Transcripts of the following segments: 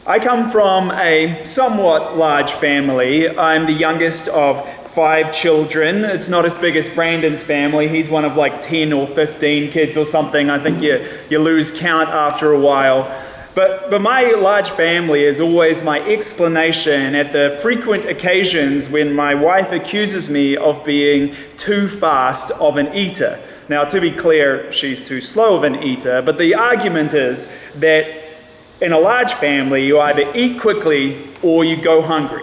I come from a somewhat large family. I'm the youngest of 5 children. It's not as big as Brandon's family. He's one of like 10 or 15 kids or something. I think you lose count after a while. But my large family is always my explanation at the frequent occasions when my wife accuses me of being too fast of an eater. Now, to be clear, she's too slow of an eater, but the argument is that in a large family, you either eat quickly or you go hungry.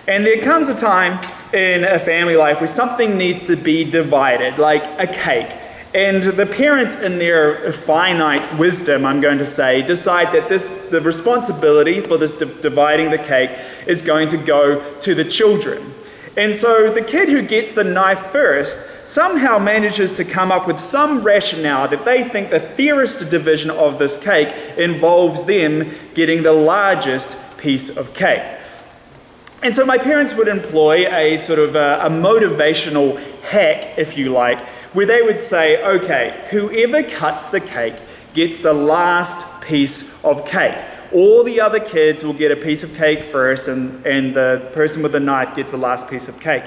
And there comes a time in a family life where something needs to be divided, like a cake. And the parents, in their finite wisdom, I'm going to say, decide that the responsibility for this dividing the cake is going to go to the children. And so the kid who gets the knife first somehow manages to come up with some rationale that they think the fairest division of this cake involves them getting the largest piece of cake. And so my parents would employ a sort of a motivational hack, if you like, where they would say, okay, whoever cuts the cake gets the last piece of cake. All the other kids will get a piece of cake first, and the person with the knife gets the last piece of cake.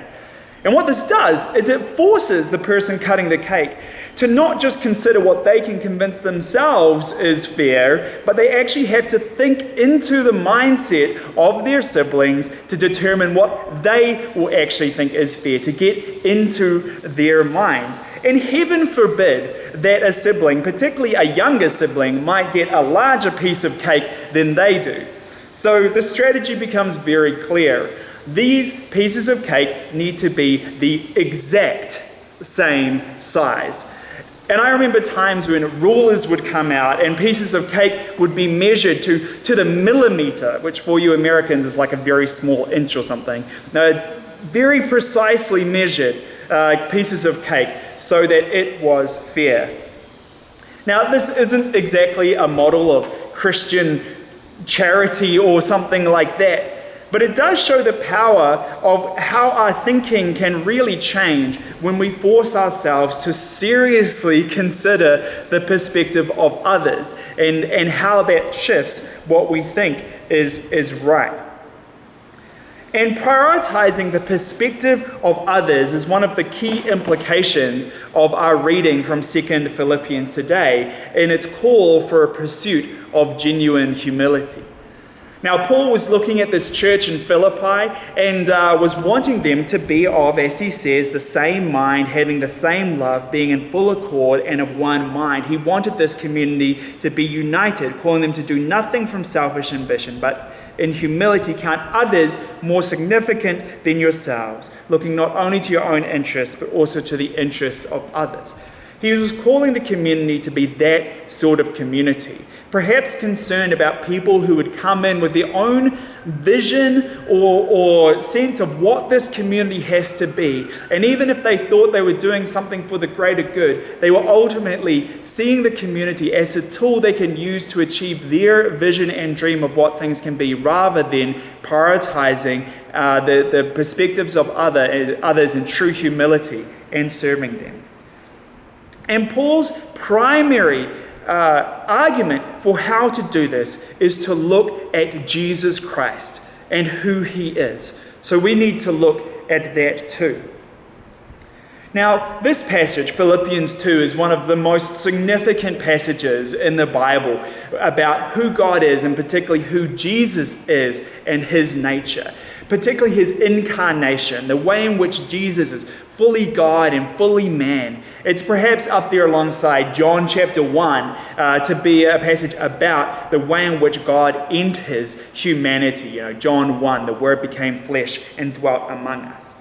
And what this does is it forces the person cutting the cake to not just consider what they can convince themselves is fair, but they actually have to think into the mindset of their siblings to determine what they will actually think is fair, to get into their minds. And heaven forbid that a sibling, particularly a younger sibling, might get a larger piece of cake than they do. So the strategy becomes very clear. These pieces of cake need to be the exact same size. And I remember times when rulers would come out and pieces of cake would be measured to the millimeter, which for you Americans is like a very small inch or something. Very precisely measured pieces of cake so that it was fair. Now, this isn't exactly a model of Christian charity or something like that. But it does show the power of how our thinking can really change when we force ourselves to seriously consider the perspective of others and how that shifts what we think is right. And prioritizing the perspective of others is one of the key implications of our reading from 2 Philippians today in its call for a pursuit of genuine humility. Now, Paul was looking at this church in Philippi and was wanting them to be of, as he says, the same mind, having the same love, being in full accord and of one mind. He wanted this community to be united, calling them to do nothing from selfish ambition, but in humility count others more significant than yourselves, looking not only to your own interests, but also to the interests of others. He was calling the community to be that sort of community, perhaps concerned about people who would come in with their own vision or sense of what this community has to be. And even if they thought they were doing something for the greater good, they were ultimately seeing the community as a tool they can use to achieve their vision and dream of what things can be, rather than prioritizing the perspectives of others in true humility and serving them. And Paul's primary argument for how to do this is to look at Jesus Christ and who he is. So we need to look at that too. Now, this passage, Philippians 2, is one of the most significant passages in the Bible about who God is, and particularly who Jesus is and his nature, particularly his incarnation, the way in which Jesus is fully God and fully man. It's perhaps up there alongside John chapter 1 to be a passage about the way in which God enters humanity. John 1, the Word became flesh and dwelt among us.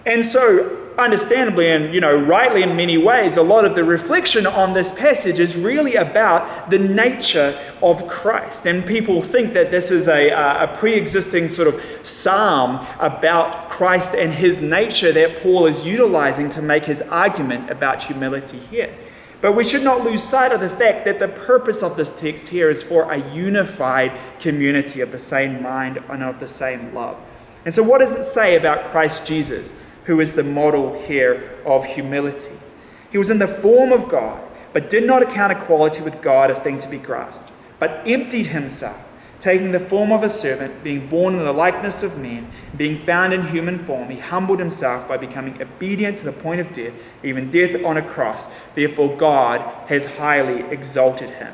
And so, understandably and rightly in many ways, a lot of the reflection on this passage is really about the nature of Christ. And people think that this is a pre-existing sort of psalm about Christ and his nature that Paul is utilizing to make his argument about humility here. But we should not lose sight of the fact that the purpose of this text here is for a unified community of the same mind and of the same love. And so what does it say about Christ Jesus, who is the model here of humility? He was in the form of God, but did not account equality with God a thing to be grasped, but emptied himself, taking the form of a servant, being born in the likeness of men, being found in human form, he humbled himself by becoming obedient to the point of death, even death on a cross. Therefore God has highly exalted him.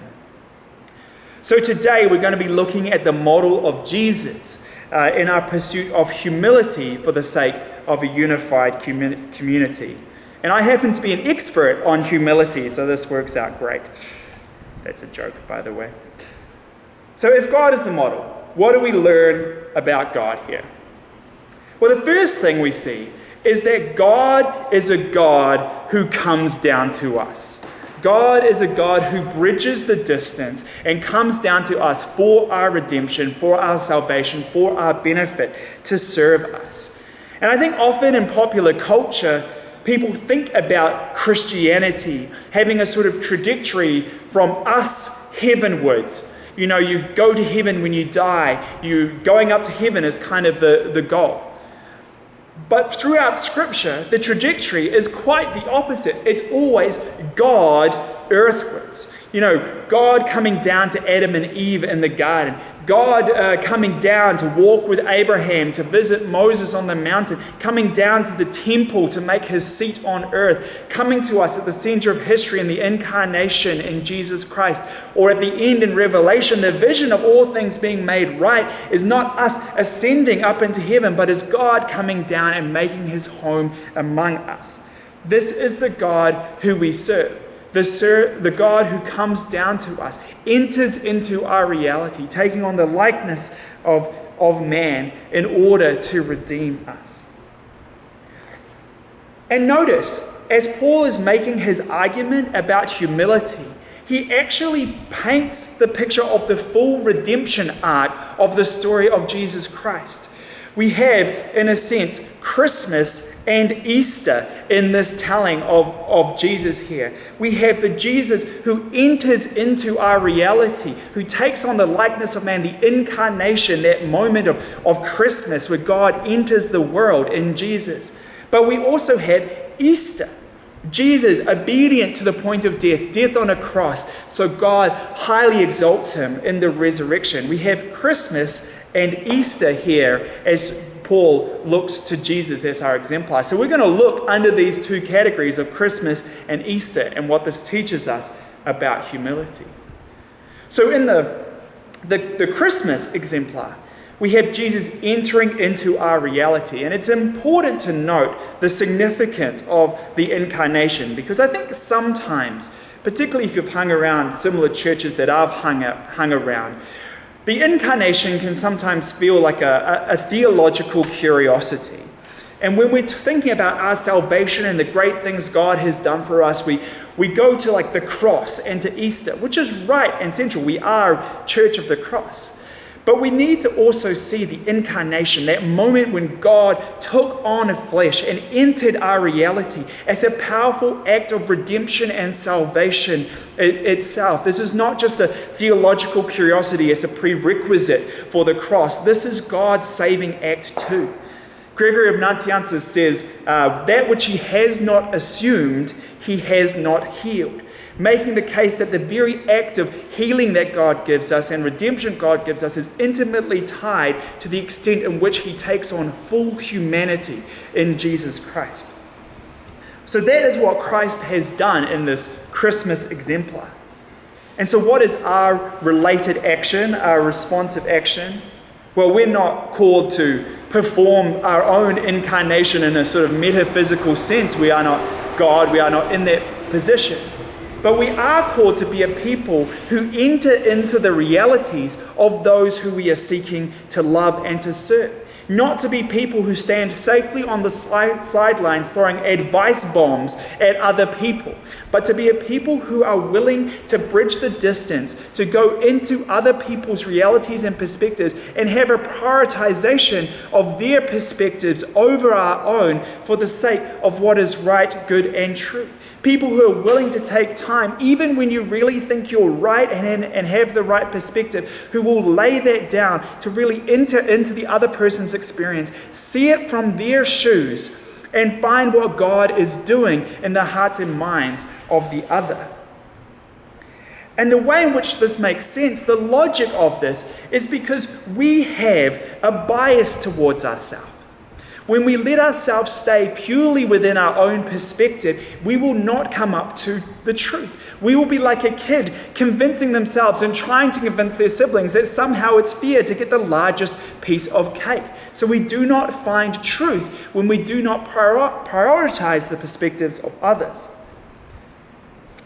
So today we're going to be looking at the model of Jesus in our pursuit of humility for the sake of a unified community. And I happen to be an expert on humility, so this works out great. That's a joke, by the way. So if God is the model, what do we learn about God here? Well, the first thing we see is that God is a God who comes down to us. God is a God who bridges the distance and comes down to us for our redemption, for our salvation, for our benefit, to serve us. And I think often in popular culture, people think about Christianity having a sort of trajectory from us heavenwards. You know, you go to heaven when you die. Going up to heaven is kind of the goal. But throughout Scripture, the trajectory is quite the opposite. It's always God earthwards. You know, God coming down to Adam and Eve in the garden. God coming down to walk with Abraham, to visit Moses on the mountain, coming down to the temple to make his seat on earth, coming to us at the center of history in the incarnation in Jesus Christ, or at the end in Revelation, the vision of all things being made right is not us ascending up into heaven, but is God coming down and making his home among us. This is the God who we serve. The God who comes down to us, enters into our reality, taking on the likeness of man in order to redeem us. And notice, as Paul is making his argument about humility, he actually paints the picture of the full redemption arc of the story of Jesus Christ. We have, in a sense, Christmas and Easter in this telling of Jesus here. We have the Jesus who enters into our reality, who takes on the likeness of man, the incarnation, that moment of Christmas where God enters the world in Jesus. But we also have Easter. Jesus, obedient to the point of death on a cross, so God highly exalts him in the resurrection. We have Christmas and Easter here as Paul looks to Jesus as our exemplar. So we're going to look under these two categories of Christmas and Easter and what this teaches us about humility. So in the Christmas exemplar, we have Jesus entering into our reality. And it's important to note the significance of the incarnation, because I think sometimes, particularly if you've hung around similar churches that I've hung around, the incarnation can sometimes feel like a theological curiosity. And when we're thinking about our salvation and the great things God has done for us, we go to like the cross and to Easter, which is right and central. We are Church of the Cross. But we need to also see the incarnation, that moment when God took on flesh and entered our reality as a powerful act of redemption and salvation itself. This is not just a theological curiosity as a prerequisite for the cross. This is God's saving act too. Gregory of Nazianzus says, that which he has not assumed, he has not healed. Making the case that the very act of healing that God gives us and redemption God gives us is intimately tied to the extent in which he takes on full humanity in Jesus Christ. So that is what Christ has done in this Christmas exemplar. And so what is our related action, our responsive action? Well, we're not called to perform our own incarnation in a sort of metaphysical sense. We are not God, we are not in that position. But we are called to be a people who enter into the realities of those who we are seeking to love and to serve. Not to be people who stand safely on the sidelines throwing advice bombs at other people, but to be a people who are willing to bridge the distance, to go into other people's realities and perspectives and have a prioritization of their perspectives over our own for the sake of what is right, good, and true. People who are willing to take time, even when you really think you're right and have the right perspective, who will lay that down to really enter into the other person's experience, see it from their shoes, and find what God is doing in the hearts and minds of the other. And the way in which this makes sense, the logic of this, is because we have a bias towards ourselves. When we let ourselves stay purely within our own perspective, we will not come up to the truth. We will be like a kid convincing themselves and trying to convince their siblings that somehow it's fair to get the largest piece of cake. So we do not find truth when we do not prioritize the perspectives of others.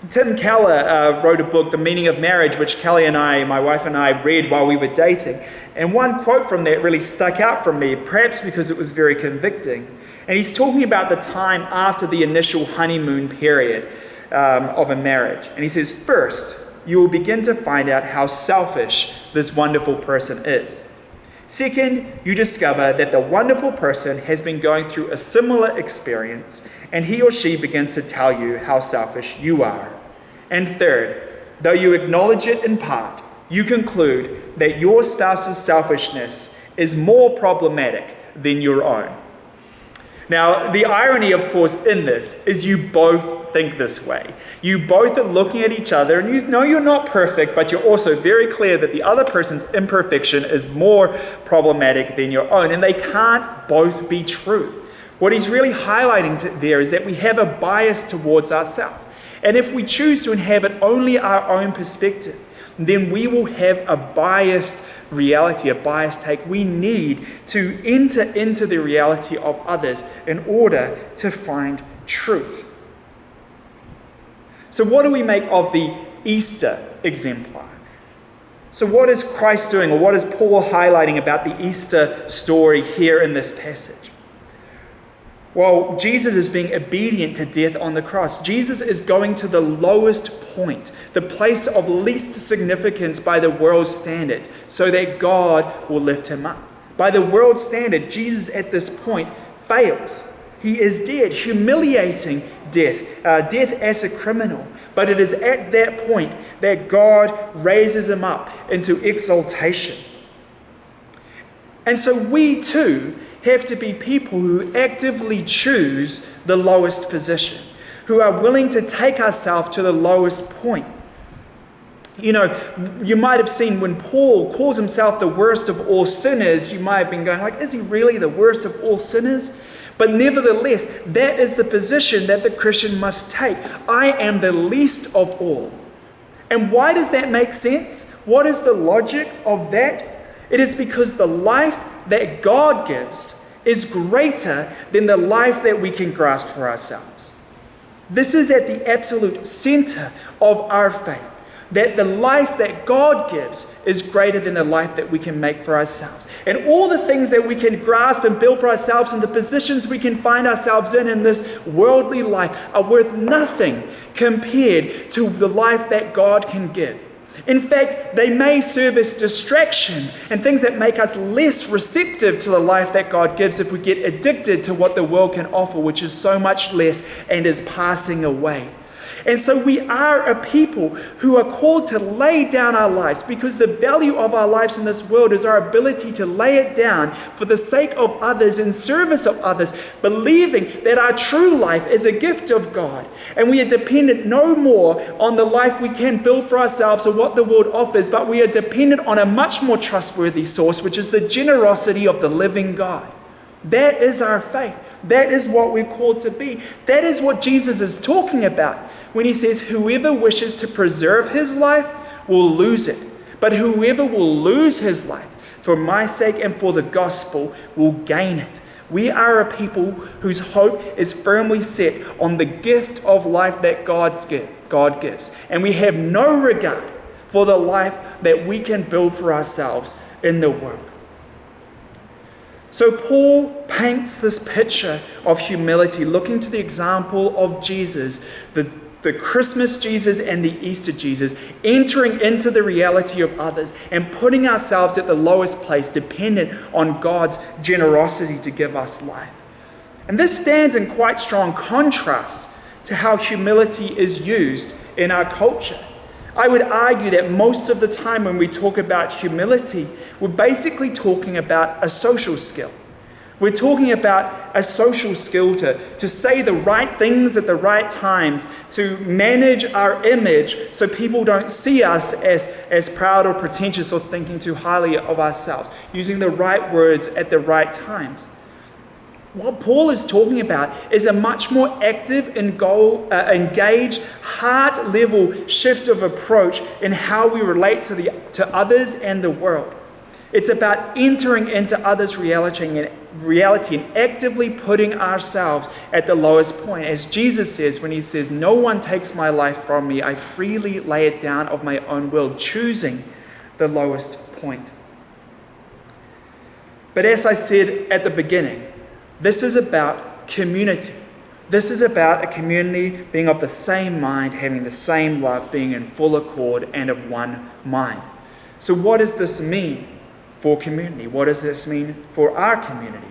Tim Keller wrote a book, The Meaning of Marriage, which Kelly and I, my wife and I, read while we were dating. And one quote from that really stuck out from me, perhaps because it was very convicting. And he's talking about the time after the initial honeymoon period of a marriage. And he says, first, you will begin to find out how selfish this wonderful person is. Second, you discover that the wonderful person has been going through a similar experience, and he or she begins to tell you how selfish you are. And third, though you acknowledge it in part, you conclude that your spouse's selfishness is more problematic than your own. Now, the irony, of course, in this is you both think this way. You both are looking at each other and you know you're not perfect, but you're also very clear that the other person's imperfection is more problematic than your own, and they can't both be true. What he's really highlighting there is that we have a bias towards ourselves. And if we choose to inhabit only our own perspective, then we will have a biased reality, a biased take. We need to enter into the reality of others in order to find truth. So what do we make of the Easter exemplar? So what is Christ doing, or what is Paul highlighting about the Easter story here in this passage? Well, Jesus is being obedient to death on the cross. Jesus is going to the lowest point, the place of least significance by the world's standards, so that God will lift him up. By the world's standard, Jesus at this point fails. He is dead, humiliating death, death as a criminal. But it is at that point that God raises him up into exaltation. And so we too have to be people who actively choose the lowest position, who are willing to take ourselves to the lowest point. You know, you might have seen when Paul calls himself the worst of all sinners, you might have been going like, is he really the worst of all sinners? But nevertheless, that is the position that the Christian must take. I am the least of all. And why does that make sense? What is the logic of that? It is because the life that God gives is greater than the life that we can grasp for ourselves. This is at the absolute center of our faith, that the life that God gives is greater than the life that we can make for ourselves. And all the things that we can grasp and build for ourselves and the positions we can find ourselves in this worldly life are worth nothing compared to the life that God can give. In fact, they may serve as distractions and things that make us less receptive to the life that God gives if we get addicted to what the world can offer, which is so much less and is passing away. And so we are a people who are called to lay down our lives, because the value of our lives in this world is our ability to lay it down for the sake of others, in service of others, believing that our true life is a gift of God. And we are dependent no more on the life we can build for ourselves or what the world offers, but we are dependent on a much more trustworthy source, which is the generosity of the living God. That is our faith. That is what we're called to be. That is what Jesus is talking about when he says, whoever wishes to preserve his life will lose it. But whoever will lose his life for my sake and for the gospel will gain it. We are a people whose hope is firmly set on the gift of life that God gives. And we have no regard for the life that we can build for ourselves in the world. So Paul paints this picture of humility, looking to the example of Jesus, the Christmas Jesus and the Easter Jesus, entering into the reality of others and putting ourselves at the lowest place, dependent on God's generosity to give us life. And this stands in quite strong contrast to how humility is used in our culture. I would argue that most of the time when we talk about humility, we're basically talking about a social skill. We're talking about a social skill to say the right things at the right times, to manage our image so people don't see us as proud or pretentious or thinking too highly of ourselves, using the right words at the right times. What Paul is talking about is a much more active and engaged, heart-level shift of approach in how we relate to others and the world. It's about entering into others' reality and actively putting ourselves at the lowest point. As Jesus says when he says, "No one takes my life from me. I freely lay it down of my own will," choosing the lowest point. But as I said at the beginning, this is about community. This is about a community being of the same mind, having the same love, being in full accord and of one mind. So what does this mean for community? What does this mean for our community?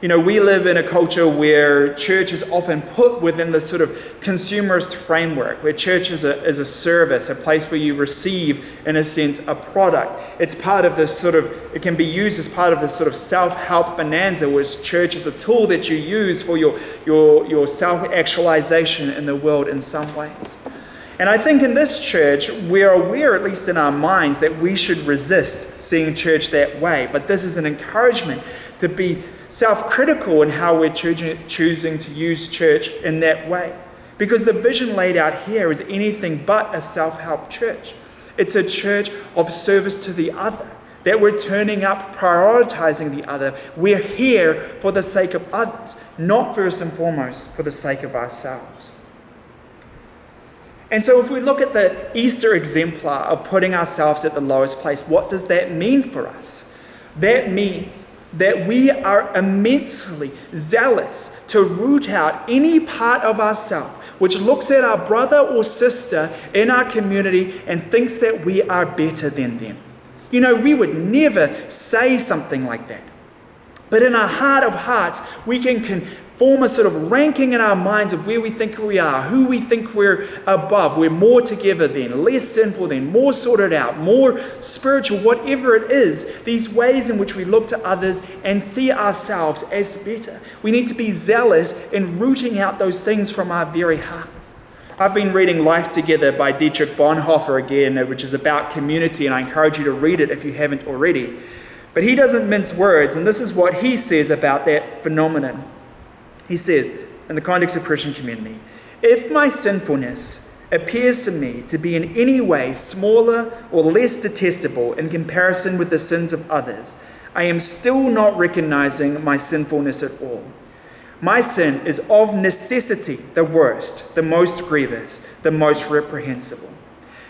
You know, we live in a culture where church is often put within this sort of consumerist framework, where church is a service, a place where you receive, in a sense, a product. It's part of this sort of, it can be used as part of this sort of self-help bonanza, which church is a tool that you use for your self-actualization in the world in some ways. And I think in this church, we're aware, at least in our minds, that we should resist seeing church that way. But this is an encouragement to be self-critical in how we're choosing to use church in that way. Because the vision laid out here is anything but a self-help church. It's a church of service to the other, that we're turning up, prioritizing the other. We're here for the sake of others, not first and foremost for the sake of ourselves. And so if we look at the Easter exemplar of putting ourselves at the lowest place, what does that mean for us? That means that we are immensely zealous to root out any part of ourselves which looks at our brother or sister in our community and thinks that we are better than them. You know, we would never say something like that. But in our heart of hearts, we can form a sort of ranking in our minds of where we think we are, who we think we're above. We're more together than, less sinful than, more sorted out, more spiritual, whatever it is. These ways in which we look to others and see ourselves as better. We need to be zealous in rooting out those things from our very hearts. I've been reading Life Together by Deacon again, which is about community, and I encourage you to read it if you haven't already. But he doesn't mince words, and this is what he says about that phenomenon. He says, in the context of Christian community, if my sinfulness appears to me to be in any way smaller or less detestable in comparison with the sins of others, I am still not recognizing my sinfulness at all. My sin is of necessity the worst, the most grievous, the most reprehensible.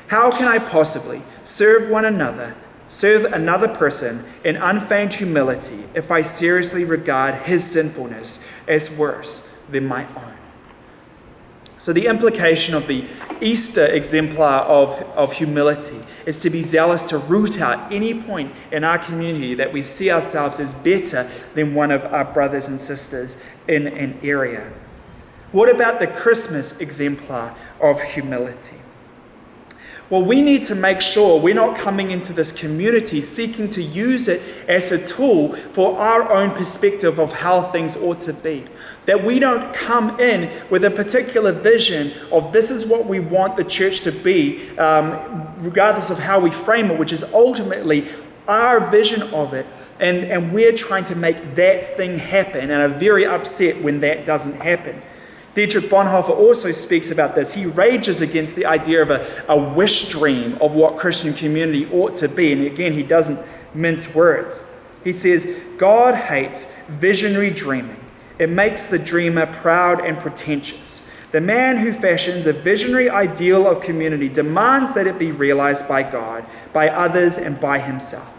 How can I possibly serve another person in unfeigned humility if I seriously regard his sinfulness as worse than my own? So the implication of the Easter exemplar of humility is to be zealous to root out any point in our community that we see ourselves as better than one of our brothers and sisters in an area. What about the Christmas exemplar of humility? Well, we need to make sure we're not coming into this community seeking to use it as a tool for our own perspective of how things ought to be. That we don't come in with a particular vision of this is what we want the church to be, regardless of how we frame it, which is ultimately our vision of it. And we're trying to make that thing happen and are very upset when that doesn't happen. Dietrich Bonhoeffer also speaks about this. He rages against the idea of a wish dream of what Christian community ought to be. And again, he doesn't mince words. He says, God hates visionary dreaming. It makes the dreamer proud and pretentious. The man who fashions a visionary ideal of community demands that it be realized by God, by others, and by himself.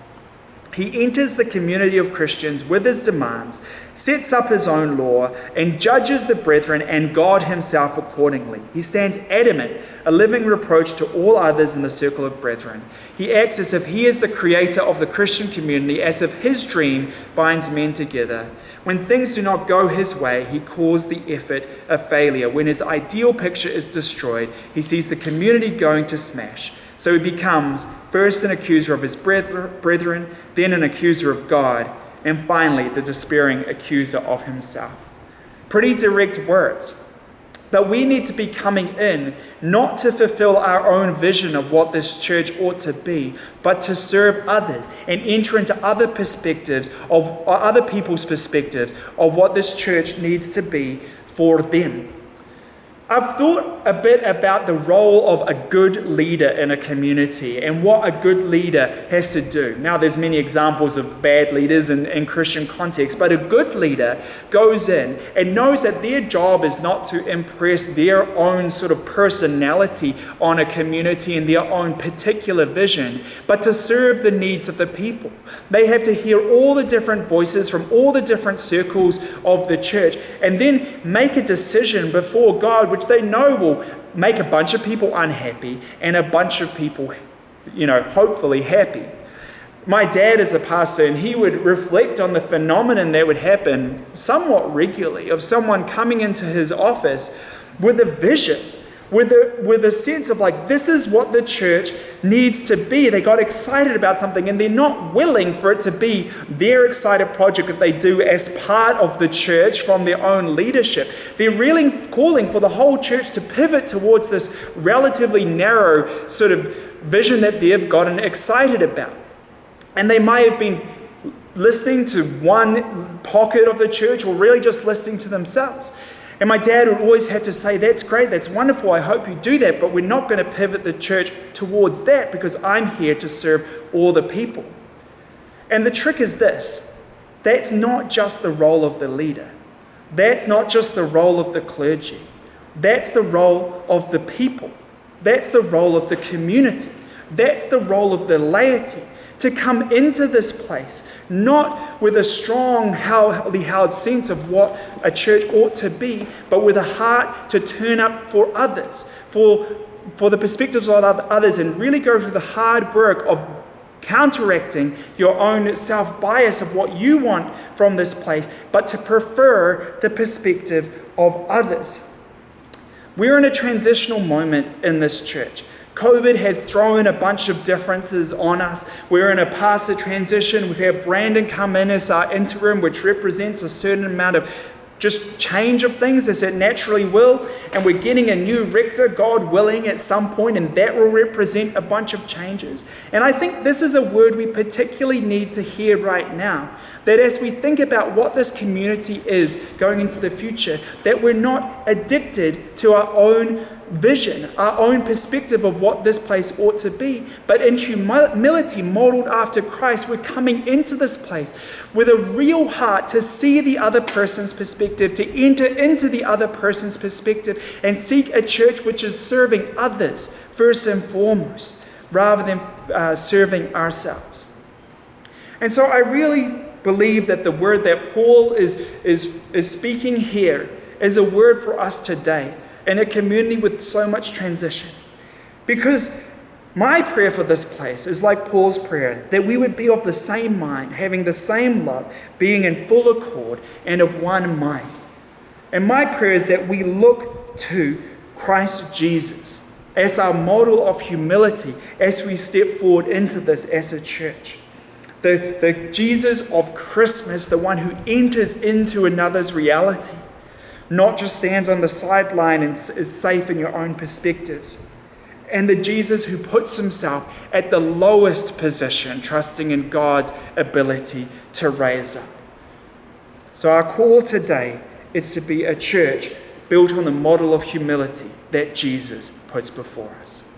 He enters the community of Christians with his demands, sets up his own law, and judges the brethren and God himself accordingly. He stands adamant, a living reproach to all others in the circle of brethren. He acts as if he is the creator of the Christian community, as if his dream binds men together. When things do not go his way, he calls the effort a failure. When his ideal picture is destroyed, he sees the community going to smash. So he becomes first an accuser of his brethren, then an accuser of God, And finally, the despairing accuser of himself. Pretty direct words. But we need to be coming in not to fulfill our own vision of what this church ought to be, but to serve others and enter into other perspectives or other people's perspectives of what this church needs to be for them. I've thought a bit about the role of a good leader in a community and what a good leader has to do. Now, there's many examples of bad leaders in Christian context, but a good leader goes in and knows that their job is not to impress their own sort of personality on a community and their own particular vision, but to serve the needs of the people. They have to hear all the different voices from all the different circles of the church and then make a decision before God, which they know will make a bunch of people unhappy and a bunch of people, hopefully happy. My dad is a pastor, and he would reflect on the phenomenon that would happen somewhat regularly of someone coming into his office with a vision, with a sense of like, this is what the church needs to be. They got excited about something, and they're not willing for it to be their excited project that they do as part of the church from their own leadership. They're really calling for the whole church to pivot towards this relatively narrow sort of vision that they've gotten excited about. And they may have been listening to one pocket of the church or really just listening to themselves. And my dad would always have to say, that's great, that's wonderful, I hope you do that, but we're not going to pivot the church towards that because I'm here to serve all the people. And the trick is this, that's not just the role of the leader. That's not just the role of the clergy. That's the role of the people. That's the role of the community. That's the role of the laity. To come into this place, not with a strong, held sense of what a church ought to be, but with a heart to turn up for others, for the perspectives of others, and really go through the hard work of counteracting your own self-bias of what you want from this place, but to prefer the perspective of others. We're in a transitional moment in this church. COVID has thrown a bunch of differences on us. We're in a pastor transition. We've had Brandon come in as our interim, which represents a certain amount of just change of things as it naturally will. And we're getting a new rector, God willing, at some point, and that will represent a bunch of changes. And I think this is a word we particularly need to hear right now. That as we think about what this community is going into the future, that we're not addicted to our own vision, our own perspective of what this place ought to be, but in humility modeled after Christ, we're coming into this place with a real heart to see the other person's perspective, to enter into the other person's perspective and seek a church which is serving others first and foremost, rather than serving ourselves. And so I really believe that the word that Paul is speaking here is a word for us today in a community with so much transition. Because my prayer for this place is like Paul's prayer, that we would be of the same mind, having the same love, being in full accord and of one mind. And my prayer is that we look to Christ Jesus as our model of humility as we step forward into this as a church. The Jesus of Christmas, the one who enters into another's reality, not just stands on the sideline and is safe in your own perspectives. And the Jesus who puts himself at the lowest position, trusting in God's ability to raise up. So our call today is to be a church built on the model of humility that Jesus puts before us.